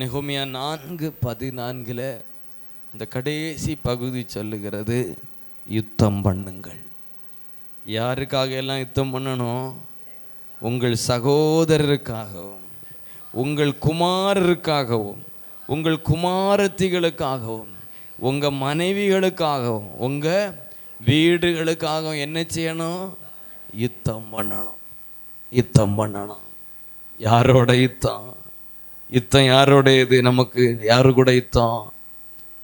நெகேமியா 4:14 அந்த கடைசி பகுதி சொல்லுகிறது, யுத்தம் பண்ணுங்கள். யாருக்காக எல்லாம் யுத்தம் பண்ணணும்? உங்கள் சகோதரருக்காகவும், உங்கள் குமாரருக்காகவும், உங்கள் குமாரத்திகளுக்காகவும், உங்கள் மனைவிகளுக்காகவும், உங்கள் வீடுகளுக்காகவும் என்ன செய்யணும்? யுத்தம் பண்ணணும். யுத்தம் பண்ணணும். யாரோட யுத்தம்? யுத்தம் யாரோட? இது நமக்கு யாரு கூட யுத்தம்?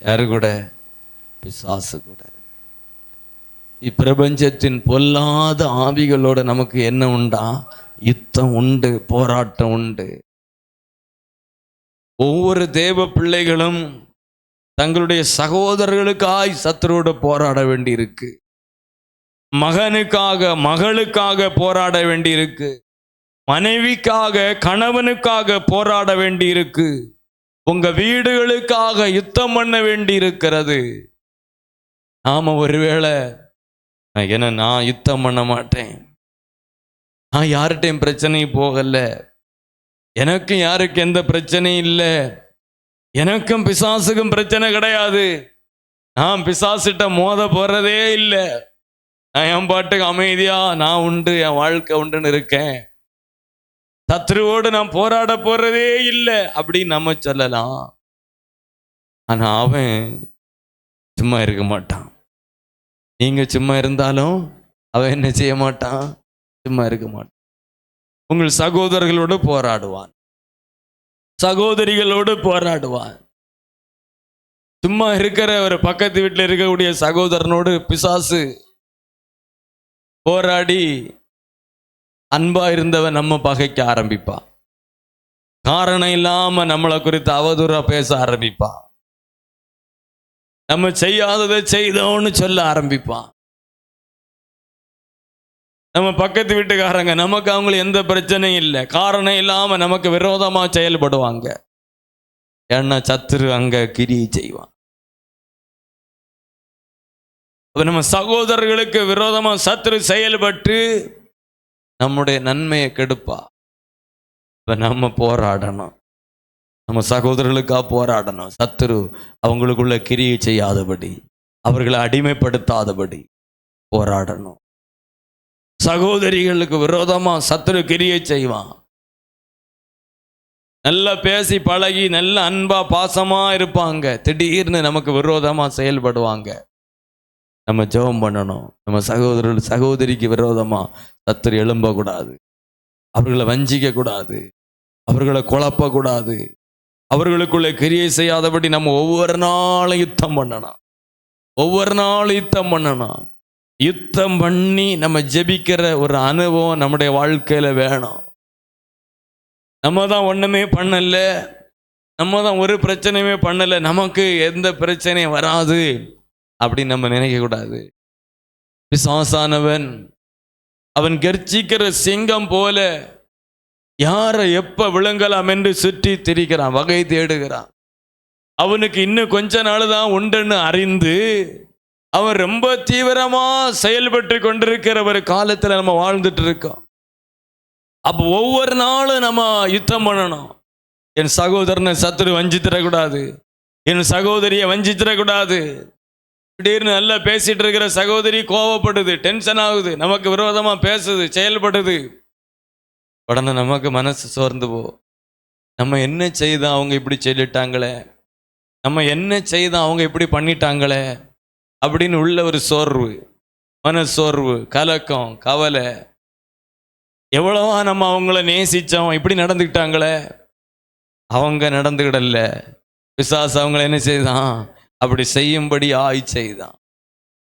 யாரு கூட? பிசாசு கூட. இப்பிரபஞ்சத்தின் பொல்லாத ஆவிகளோட நமக்கு என்ன உண்டா? யுத்தம் உண்டு, போராட்டம் உண்டு. ஒவ்வொரு தேவ பிள்ளைகளும் தங்களுடைய சகோதரர்களுக்காய் சத்துருவோடு போராட வேண்டியிருக்கு. மகனுக்காக, மகளுக்காக போராட வேண்டியிருக்கு. மனைவிக்காக, கணவனுக்காக போராட வேண்டியிருக்கு. உங்க வீடுகளுக்காக யுத்தம் பண்ண வேண்டி இருக்கிறது. நாம ஒருவேளை நான் யுத்தம் பண்ண மாட்டேன், நான் யார்கிட்டையும் பிரச்சனை போகல, எனக்கும் யாருக்கு எந்த பிரச்சனையும் இல்லை, எனக்கும் பிசாசுக்கும் பிரச்சனை கிடையாது, நான் பிசாசிட்ட மோத போறதே இல்லை, நான் என் பாட்டுக்கு அமைதியா நான் உண்டு, என் வாழ்க்கை உண்டுன்னு இருக்கேன், சத்ருவோடு நான் போராட போறதே இல்லை அப்படின்னு நம்ம சொல்லலாம். ஆனா அவன் சும்மா இருக்க மாட்டான். நீங்க சும்மா இருந்தாலும் அவன் என்ன செய்ய மாட்டான்? சும்மா இருக்க மாட்டான். உங்கள் சகோதரர்களோடு போராடுவான், சகோதரிகளோடு போராடுவான். சும்மா இருக்கிற ஒரு பக்கத்து வீட்டில் இருக்கக்கூடிய சகோதரனோடு பிசாசு போராடி அன்பா இருந்தவன் நம்ம பகைக்க ஆரம்பிப்பான். காரணம் இல்லாம நம்மளை குறித்து அவதூறா பேச ஆரம்பிப்பான். நம்ம செய்யாததை செய்தோன்னு சொல்ல ஆரம்பிப்பான். நம்ம பக்கத்து வீட்டுக்காரங்க நமக்கு அவங்களுக்கு எந்த பிரச்சனையும் இல்லை, காரணம் இல்லாம நமக்கு விரோதமா செயல்படுவாங்க. ஏன்னா சத்துரு அங்க கிரியை செய்வான். அப்ப நம்ம சகோதரர்களுக்கு விரோதமா சத்துரு செயல்பட்டு நம்முடைய நன்மையை கெடுப்பா. இப்ப நம்ம போராடணும், நம்ம சகோதரர்களுக்காக போராடணும். சத்துரு அவங்களுக்குள்ள கிரியை செய்யாதபடி, அவர்களை அடிமைப்படுத்தாதபடி போராடணும். சகோதரிகளுக்கு விரோதமா சத்துரு கிரியை செய்வான். நல்லா பேசி பழகி நல்ல அன்பா பாசமா இருப்பாங்க, திடீர்னு நமக்கு விரோதமா செயல்படுவாங்க. நம்ம ஜெபம் பண்ணணும். நம்ம சகோதரர்கள் சகோதரிக்கு விரோதமா சத்துரு எழும்பக்கூடாது, அவர்களை வஞ்சிக்க கூடாது, அவர்களை குழப்பக்கூடாது, அவர்களுக்குள்ள கிரியை செய்யாதபடி நம்ம ஒவ்வொரு நாளும் யுத்தம் பண்ணணும். ஒவ்வொரு நாளும் யுத்தம் பண்ணணும். யுத்தம் பண்ணி நம்ம ஜெபிக்கிற ஒரு அனுபவம் நம்முடைய வாழ்க்கையில வேணும். நம்ம தான் ஒண்ணுமே பண்ணல, நம்ம தான் ஒரு பிரச்சனையுமே பண்ணல, நமக்கு எந்த பிரச்சனையும் வராது அப்படின்னு நம்ம நினைக்க கூடாது. பிசாசானவன் அவன் கர்ச்சிக்கிற சிங்கம் போல யாரை எப்ப விழுங்கலாம் என்று சுற்றி திரிகிறான், வகை தேடுகிறான். அவனுக்கு இன்னும் கொஞ்ச நாள் தான் உண்டுன்னு அறிந்து அவன் ரொம்ப தீவிரமா செயல்பட்டு கொண்டிருக்கிற ஒரு காலத்துல நம்ம வாழ்ந்துட்டு இருக்கோம். அப்போ ஒவ்வொரு நாளும் நம்ம யுத்தம் பண்ணணும். என் சகோதரனை சத்துரு வஞ்சித்திடக்கூடாது, என் சகோதரியை வஞ்சித்திடக்கூடாது. திடீர்னு நல்லா பேசிட்டு இருக்கிற சகோதரி கோவப்படுது, டென்ஷன் ஆகுது, நமக்கு விரோதமா பேசுது, செயல்படுது. உடனே நமக்கு மனசு சோர்ந்து போ. நம்ம என்ன செய்தா அவங்க இப்படி சொல்லிட்டாங்களே, நம்ம என்ன செய்தா அவங்க இப்படி பண்ணிட்டாங்களே அப்படின்னு உள்ள ஒரு சோர்வு, மனசோர்வு, கலக்கம், கவலை. எவ்வளவா நம்ம அவங்கள நேசிச்சோம், இப்படி நடந்துக்கிட்டாங்களே. அவங்க நடந்துக்கிடல, பிசாசு அவங்கள என்ன செய்தான்? அப்படி செய்யும்படி செய்தான்.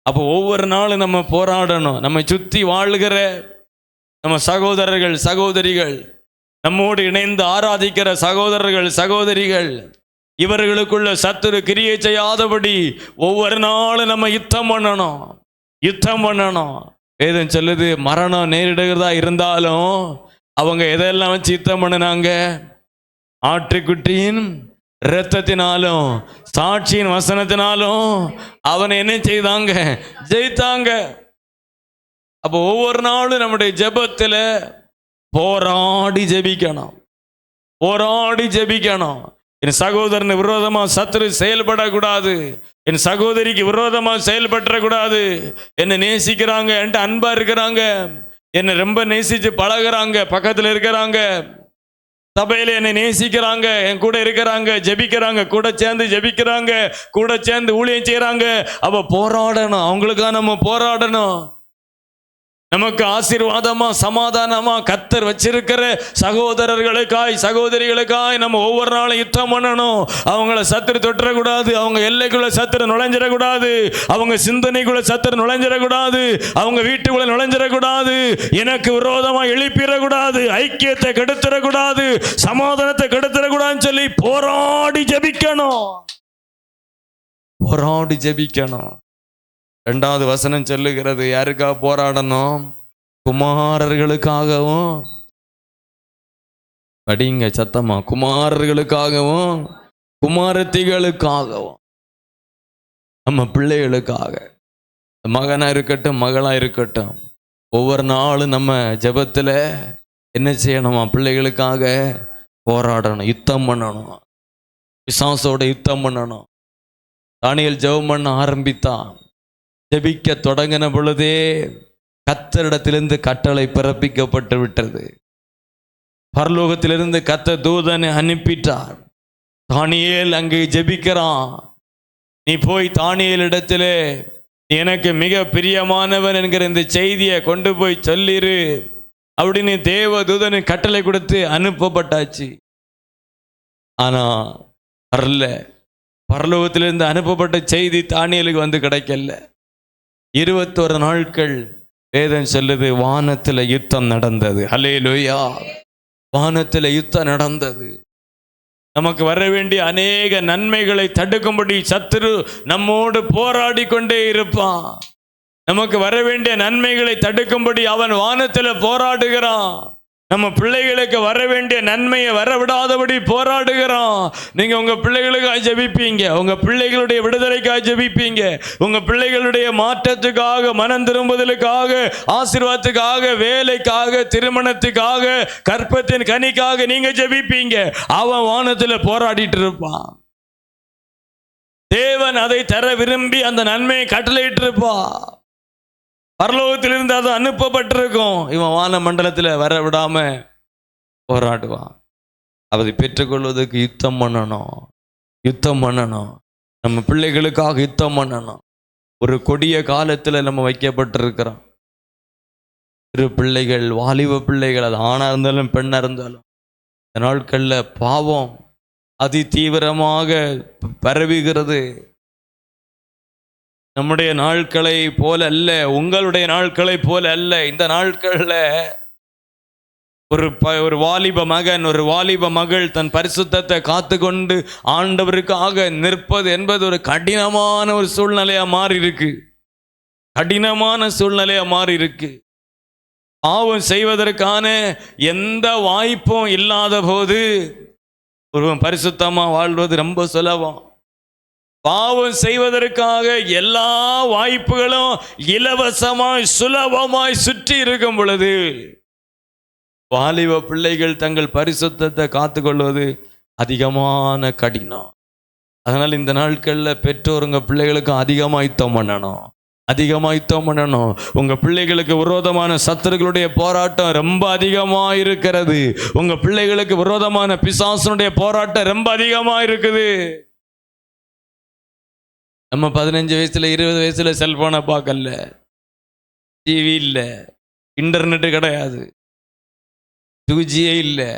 அப்போ ஒவ்வொரு நாளும் நம்ம போராடணும். நம்ம சுற்றி வாழ்கிற நம்ம சகோதரர்கள் சகோதரிகள், நம்மோடு இணைந்து ஆராதிக்கிற சகோதரர்கள் சகோதரிகள், இவர்களுக்குள்ள சத்துரு கிரியை செய்யாதபடி ஒவ்வொரு நாளும் நம்ம யுத்தம் பண்ணணும். யுத்தம் பண்ணணும். வேதம் சொல்லுது, மரணம் நேரிடுகிறதா இருந்தாலும் அவங்க எதெல்லாம் வச்சு யுத்தம் பண்ணினாங்க? ஆட்டுக்குட்டியின் இரத்தத்தினாலும் சாட்சியின் வசனத்தினாலும் அவனை என்ன செய்தாங்க? ஜெயித்தாங்க. அப்போ ஒவ்வொரு நாளும் நம்முடைய ஜெபத்தில் போராடி ஜெபிக்கணும், போராடி ஜெபிக்கணும். என் சகோதரனுக்கு விரோதமா சத்துரு செயல்படக்கூடாது, என் சகோதரிக்கு விரோதமா செயல்படக்கூடாது. என்னை நேசிக்கிறாங்க, என்கிட்ட அன்பா இருக்கிறாங்க, என்னை ரொம்ப நேசிச்சு பழகுறாங்க, பக்கத்தில் இருக்கிறாங்க, சபையில என்னை நேசிக்கிறாங்க, என் கூட இருக்கிறாங்க, ஜெபிக்கிறாங்க, கூட சேர்ந்து ஜெபிக்கிறாங்க, கூட சேர்ந்து ஊழியம் செய்யறாங்க. அவ போராடணும், அவங்களுக்காக நம்ம போராடணும். நமக்கு ஆசீர்வாதமா சமாதானமா கர்த்தர் வச்சிருக்கிற சகோதரர்களுக்காய் சகோதரிகளுக்காய் நம்ம ஒவ்வொரு நாளும் யுத்தம் பண்ணணும். அவங்கள சத்துரு தொற்றக்கூடாது, அவங்க எல்லைக்குள்ள சத்துரு நுழைஞ்சிடக்கூடாது, அவங்க சிந்தனைக்குள்ள சத்துரு நுழைஞ்சிடக்கூடாது, அவங்க வீட்டுக்குள்ள நுழைஞ்சிடக்கூடாது, எனக்கு விரோதமா எழுப்பிடக்கூடாது, ஐக்கியத்தை கெடுத்துடக்கூடாது, சமாதானத்தை கெடுத்துடக்கூடாதுன்னு சொல்லி போராடி ஜெபிக்கணும், போராடி ஜெபிக்கணும். 2வது வசனம் சொல்லுகிறது, யாருக்காக போராடணும்? குமாரர்களுக்காகவும். படிங்க சத்தமா, குமாரர்களுக்காகவும் குமாரத்திகளுக்காகவும், நம்ம பிள்ளைகளுக்காக, மகனா இருக்கட்டும் மகளா இருக்கட்டும், ஒவ்வொரு நாளும் நம்ம ஜெபத்துல என்ன செய்யணுமா? பிள்ளைகளுக்காக போராடணும், யுத்தம் பண்ணணும், பிசாசோட யுத்தம் பண்ணணும். தானியேல் ஜெபம் பண்ண ஆரம்பித்தான். ஜெபிக்க தொடங்கின பொழுதே கர்த்தரிடத்திலிருந்து கட்டளை பிறப்பிக்கப்பட்டு விட்டது. பரலோகத்திலிருந்து கர்த்தர் தூதனை அனுப்பிட்டார். தானியேல் அங்கே ஜெபிக்கிறான். நீ போய் தானியேல் இடத்திலே எனக்கு மிக பிரியமானவன் என்கிற இந்த செய்தியை கொண்டு போய் சொல்லிரு அப்படின்னு தேவ தூதனை கட்டளை கொடுத்து அனுப்பப்பட்டாச்சு. ஆனா வரல. பரலோகத்திலிருந்து அனுப்பப்பட்ட செய்தி தானியேலுக்கு வந்து கிடைக்கல. 21 நாட்கள் வேதம் சொல்லுது, வானத்தில் யுத்தம் நடந்தது. ஹல்லேலூயா! வானத்தில் யுத்தம் நடந்தது. நமக்கு வர வேண்டிய அநேக நன்மைகளை தடுக்கும்படி சத்துரு நம்மோடு போராடி கொண்டே இருப்பான். நமக்கு வர வேண்டிய நன்மைகளை தடுக்கும்படி அவன் வானத்தில் போராடுகிறான். நம்ம பிள்ளைகளுக்கு வர வேண்டிய நன்மையை வரவிடாதபடி போராடுகிறான். நீங்க உங்க பிள்ளைகளுக்காக ஜெபிப்பீங்க, உங்க பிள்ளைகளுடைய விடுதலைக்காக ஜெபிப்பீங்க, உங்க பிள்ளைகளுடைய மாற்றத்துக்காக, மனம் திரும்புதலுக்காக, ஆசீர்வாதத்துக்காக, வேலைக்காக, திருமணத்துக்காக, கற்பத்தின் கனிக்காக நீங்க ஜெபிப்பீங்க. அவன் வானத்துல போராடிட்டு இருப்பான். தேவன் அதை தர விரும்பி அந்த நன்மையை கட்டளையிட்டு இருப்பான். பரலோகத்திலிருந்து அது அனுப்பப்பட்டிருக்கும். இவன் வான மண்டலத்தில் வர விடாம போராடுவான். அதை பெற்றுக்கொள்வதற்கு யுத்தம் பண்ணணும், யுத்தம் பண்ணணும். நம்ம பிள்ளைகளுக்காக யுத்தம் பண்ணணும். ஒரு கொடிய காலத்தில் நம்ம வைக்கப்பட்டிருக்கிறோம். சிறு பிள்ளைகள், வாலிப பிள்ளைகள், அது ஆணா இருந்தாலும் பெண்ணா இருந்தாலும், இந்த நாட்களில் பாவம் அதி தீவிரமாக பரவுகிறது. நம்முடைய நாட்களை போல அல்ல, உங்களுடைய நாட்களை போல அல்ல. இந்த நாட்களில் ஒரு வாலிப மகன், ஒரு வாலிப மகள் தன் பரிசுத்தத்தை காத்து கொண்டு ஆண்டவருக்காக நிற்பது என்பது ஒரு கடினமான ஒரு சூழ்நிலையா மாறி இருக்கு. கடினமான சூழ்நிலையா மாறி இருக்கு. பாவம் செய்வதற்கான எந்த வாய்ப்பும் இல்லாத போது ஒருவன் பரிசுத்தமா வாழ்வது ரொம்ப சுலபம். பாவம் செய்வதற்காக எல்லா வாய்ப்புகளும் இலவசமாய் சுலபமாய் சுற்றி இருக்கும் பொழுது வாலிப பிள்ளைகள் தங்கள் பரிசுத்தத்தை காத்துக்கொள்வது அதிகமான கடினம். அதனால் இந்த நாட்களில் பெற்றோருங்க பிள்ளைகளுக்கு அதிகமாக யுத்தம் பண்ணணும், அதிகமாக யுத்தம் பண்ணணும். உங்கள் பிள்ளைகளுக்கு விரோதமான சத்துருக்களுடைய போராட்டம் ரொம்ப அதிகமாக இருக்கிறது. உங்கள் பிள்ளைகளுக்கு விரோதமான பிசாசனுடைய போராட்டம் ரொம்ப அதிகமாக இருக்குது. நம்ம 15 வயசுல 20 வயசுல செல்போனை பார்க்கல, டிவி இல்லை, இன்டர்நெட்டு கிடையாது, 2G இல்லை,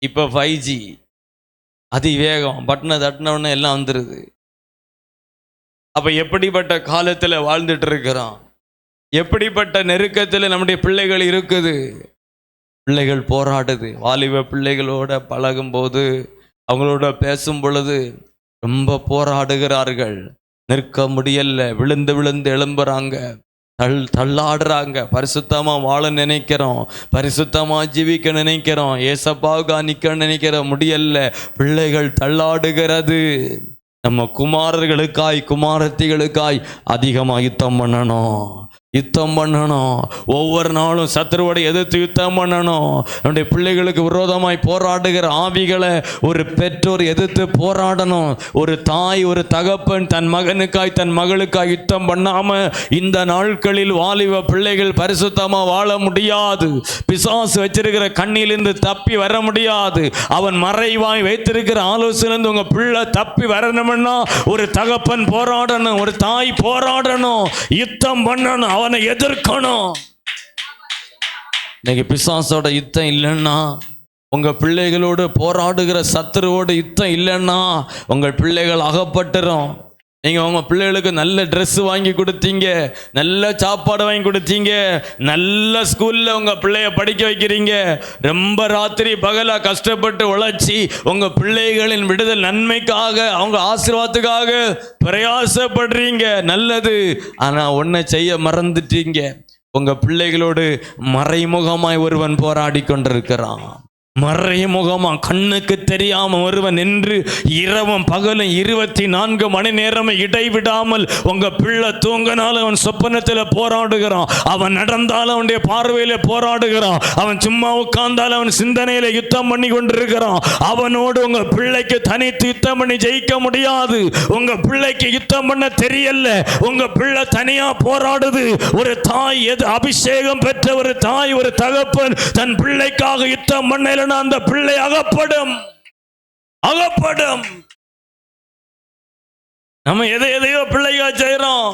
இப்போ 5G அதிவேகம், பட்டனை தட்டினவுடனே எல்லாம் வந்துடுது. அப்போ எப்படிப்பட்ட காலத்தில் வாழ்ந்துட்டு இருக்கிறோம், எப்படிப்பட்ட நெருக்கத்தில் நம்முடைய பிள்ளைகள் இருக்குது. பிள்ளைகள் போராடுது. வாலிப பிள்ளைகளோட பழகும்போது, அவங்களோட பேசும் பொழுது ரொம்ப போராடுகிறார்கள். நிற்க முடியல, விழுந்து விழுந்து எழும்புறாங்க, தள்ளாடுறாங்க. பரிசுத்தமா வாழ நினைக்கிறோம், பரிசுத்தமா ஜீவிக்க நினைக்கிறோம், ஏசப்பாவுக்கா நிற்க நினைக்கிற முடியல. பிள்ளைகள் தள்ளாடுகிறது. நம்ம குமாரர்களுக்காய் குமாரத்திகளுக்காய் அதிகமாக யுத்தம் பண்ணணும். யுத்தம் பண்ணணும். ஒவ்வொரு நாளும் சத்துருவோட எதிர்த்து யுத்தம் பண்ணணும். நம்முடைய பிள்ளைகளுக்கு விரோதமாய் போராடுகிற ஆவிகளை ஒரு பெற்றோர் எதிர்த்து போராடணும். ஒரு தாய் ஒரு தகப்பன் தன் மகனுக்காய் தன் மகளுக்காய் யுத்தம் பண்ணாம இந்த நாட்களில் வாலிப பிள்ளைகள் பரிசுத்தமா வாழ முடியாது. பிசாசு வச்சிருக்கிற கண்ணிலிருந்து தப்பி வர முடியாது. அவன் மறைவாய் வைத்திருக்கிற ஆலோசனை உங்க பிள்ளை தப்பி வரணும்னா ஒரு தகப்பன் போராடணும், ஒரு தாய் போராடணும், யுத்தம் பண்ணணும், அவனை எதிர்க்கணும். இன்னைக்கு பிசாசோட யுத்தம் இல்லைன்னா, உங்க பிள்ளைகளோடு போராடுகிற சத்துருவோட யுத்தம் இல்லைன்னா உங்கள் பிள்ளைகள் அகப்பட்டுரும். நீங்கள் உங்கள் பிள்ளைகளுக்கு நல்ல ட்ரெஸ் வாங்கி கொடுத்தீங்க, நல்ல சாப்பாடு வாங்கி கொடுத்தீங்க, நல்ல ஸ்கூலில் உங்கள் பிள்ளைய படிக்க வைக்கிறீங்க, ரொம்ப ராத்திரி பகலாக கஷ்டப்பட்டு உழைச்சி உங்கள் பிள்ளைகளின் விடுதல் நன்மைக்காக அவங்க ஆசீர்வாதத்துக்காக பிரயாசப்படுறீங்க, நல்லது. ஆனால் ஒன்றை செய்ய மறந்துட்டீங்க. உங்கள் பிள்ளைகளோடு மறைமுகமாய் ஒருவன் போராடி கொண்டிருக்கிறான். மறைமுகமா கண்ணுக்கு தெரியாம ஒருவன் நின்று இரவும் பகலும் 24 மணி நேரமும் இடைவிடாமல் உங்க பிள்ளை தூங்கினாலும் அவன் சொப்பனத்தில் போராடுகிறான், அவன் நடந்தாலும் அவனுடைய பார்வையில போராடுகிறான், அவன் சும்மா உட்கார்ந்தாலும் அவன் சிந்தனையில யுத்தம் பண்ணி கொண்டிருக்கிறான். அவனோடு உங்க பிள்ளைக்கு தனித்து யுத்தம் பண்ணி ஜெயிக்க முடியாது. உங்க பிள்ளைக்கு யுத்தம் பண்ண தெரியல, உங்க பிள்ளை தனியா போராடுது. ஒரு தாய் அபிஷேகம் பெற்ற ஒரு தாய் ஒரு தகப்பன் தன் பிள்ளைக்காக யுத்தம் பண்ணல, அந்த பிள்ளை அகப்படும். நம்ம எதையோ பிள்ளைగా செய்றோம்,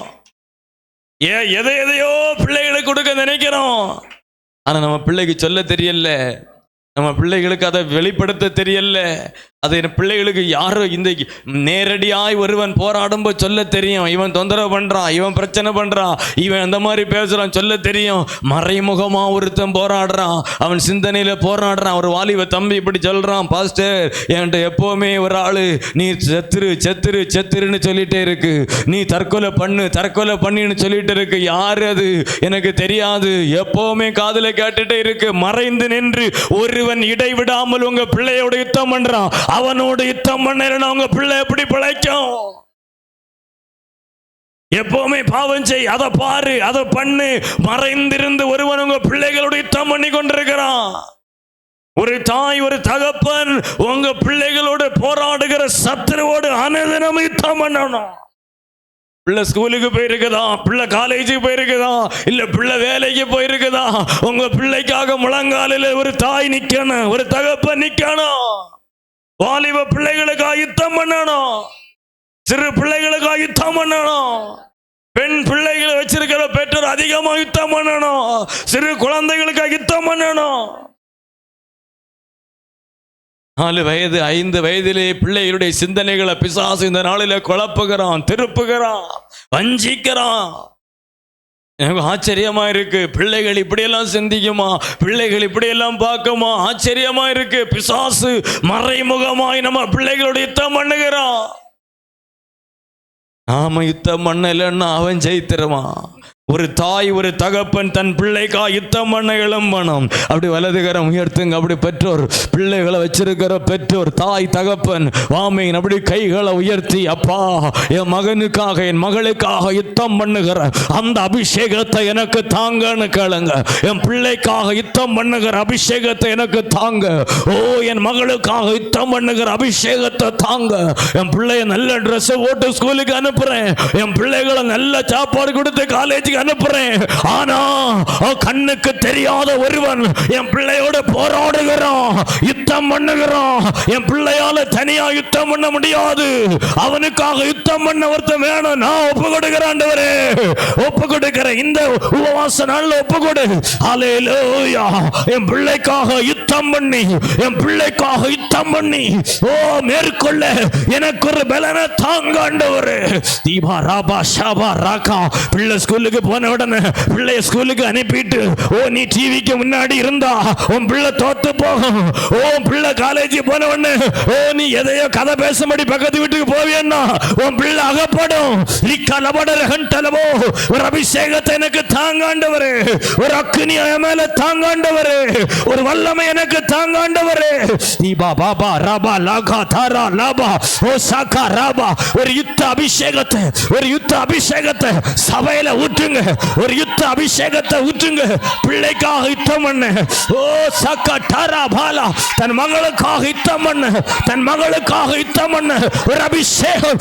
எதையோ பிள்ளைகளுக்கு கொடுக்க நினைக்கிறோம். ஆனா நம்ம பிள்ளைக்கு சொல்ல தெரியல, நம்ம பிள்ளைகளுக்கு அதை வெளிப்படுத்த தெரியல. அது என் பிள்ளைகளுக்கு யாரும் இந்த நேரடியாய் ஒருவன் போராடும்போது சொல்ல தெரியும். இவன் தொந்தரவு பண்ணுறான், இவன் பிரச்சனை பண்ணுறான், இவன் அந்த மாதிரி பேசுகிறான் சொல்ல தெரியும். மறைமுகமாக ஒருத்தன் போராடுறான், அவன் சிந்தனையில் போராடுறான். ஒரு வாலிப தம்பி இப்படி சொல்கிறான், பாஸ்டர் என்கிட்ட எப்போவுமே ஒரு ஆள் நீ செத்துருன்னு சொல்லிட்டே இருக்கு, நீ தற்கொலை பண்ணின்னு சொல்லிட்டு இருக்கு. யார் அது எனக்கு தெரியாது, எப்போவுமே காதில் கேட்டுட்டே இருக்கு. மறைந்து நின்று ஒருவன் இடைவிடாமல் உங்க பிள்ளையோட யுத்தம் பண்றான். அவனோடு யுத்தம் பண்ணா உங்க பிள்ளை எப்படி பிழைக்கும்? எப்பவுமே பாவம் செய், அதை பாரு, அதை பண்ணு, மறைந்திருந்து ஒருவன் உங்க பிள்ளைகளோட யுத்தம் பண்ணி கொண்டிருக்கிறான். ஒரு தாய் ஒரு தகப்பன் உங்க பிள்ளைகளோடு போராடுகிற சத்துருவோடு அனுதினம் யுத்தம் பண்ணணும். பிள்ளை ஸ்கூலுக்கு போயிருக்குதா, பிள்ளை காலேஜுக்கு போயிருக்குதா, இல்ல பிள்ளை வேலைக்கு போயிருக்குதா, உங்க பிள்ளைக்காக முழங்காலில் ஒரு தாய் நிக்கணும், ஒரு தகப்பன் நிக்கணும். வாலிப பிள்ளைகளுக்காக யுத்தம் பண்ணணும், சிறு பிள்ளைகளுக்காக யுத்தம் பண்ணணும். பெண் பிள்ளைகளை வச்சிருக்கிற பெற்றோர் அதிகமாக யுத்தம் பண்ணணும், சிறு குழந்தைகளுக்காக யுத்தம் பண்ணணும். 4 வயது 5 வயதிலே பிள்ளைகளுடைய சிந்தனைகளை பிசாசு இந்த நாளில குழப்புகிறான், திருப்புகிறான், வஞ்சிக்கிறான். எனக்கு ஆச்சரியமா இருக்கு, பிள்ளைகள் இப்படியெல்லாம் சிந்திக்குமா, பிள்ளைகள் இப்படியெல்லாம் பார்க்குமா, ஆச்சரியமா இருக்கு. பிசாசு மறைமுகமாய் நம்ம பிள்ளைகளோட யுத்தம் பண்ணுகிறான். நாம யுத்தம் பண்ணலன்னா அவன் ஜெயித்திருவான். ஒரு தாய் ஒரு தகப்பன் தன் பிள்ளைக்கா யுத்தம் பண்ண இளம்பணும். அப்படி வலதுகரம் உயர்த்துங்க. அப்படி பெற்றோர் பிள்ளைகளை வச்சிருக்கிற பெற்றோர் தாய் தகப்பன் வாமையின் அப்படி கைகளை உயர்த்தி, அப்பா என் மகனுக்காக என் மகளுக்காக யுத்தம் பண்ணுகிற அந்த அபிஷேகத்தை எனக்கு தாங்கன்னு கேளுங்க. என் பிள்ளைக்காக யுத்தம் பண்ணுகிற அபிஷேகத்தை எனக்கு தாங்க. ஓ என் மகளுக்காக யுத்தம் பண்ணுகிற அபிஷேகத்தை தாங்க. என் பிள்ளைய நல்ல ட்ரெஸ் போட்டு ஸ்கூலுக்கு அனுப்புறேன், என் பிள்ளைகளை நல்ல சாப்பாடு கொடுத்து காலேஜ் அனுப்புறேன். ஆனா கண்ணுக்கு தெரியாத ஒருவன் என் பிள்ளையோட போராடுகிறான், யுத்தம் பண்ணுகிறான். என் பிள்ளையால தனியா யுத்தம் பண்ண முடியாது, அவனுக்காக யுத்தம் பண்ண ஒருத்தன் வேணும். நான் ஒப்பு கொடுக்கிறேன் ஆண்டவரே, ஒப்பு கொடுக்கிறேன். இந்த உபவாச நாள்ல ஒப்பு கொடு. ஹல்லேலூயா. என் பிள்ளைக்காக யுத்தம் பண்ணி, என் பிள்ளைக்காக யுத்தம் பண்ணி, ஓ மேற்கொள்ள எனக்கு ஒரு பலனை தாங்க ஆண்டவரே. தீபா ராபா ஷாபா ராகா. பிள்ளை ஸ்கூலுக்கு போன உடனே பிள்ளைய ஸ்கூலுக்கு அனுப்பிட்டு, ஓ நீ டிவிக்கு முன்னாடி இருந்தா உன் பிள்ளை தோத்து போகும். ஓ பிள்ளை காலேஜ் போன உடனே, ஓ நீ எதையோ கதை பேசும்படி பக்கத்து வீட்டுக்கு போவியன்னா உன் பிள்ளை அகப்படும். ஒரு அபிஷேகத்தை எனக்கு தாங்காண்டவரே, ஒரு அக்னி மேல தாங்காண்டவரே, ஒரு வல்லமை எனக்கு தாங்காண்டவரே. தீபா பாபா ராபா லாகா தாரா லாபா ஓ சாகா ராபா. ஒரு யுத்த அபிஷேகத்தை சபையில ஊற்றுங்க ஊற்றுங்க, ஒரு யுத்த அபிஷேகத்தை ஊற்றுங்க. பிள்ளைக்காக யுத்தம் பண்ண, ஓ சக்க டரா பாலா, தன் மகளுக்காக யுத்தம் பண்ண, தன் மகளுக்காக யுத்தம் பண்ண ஒரு அபிஷேகம்.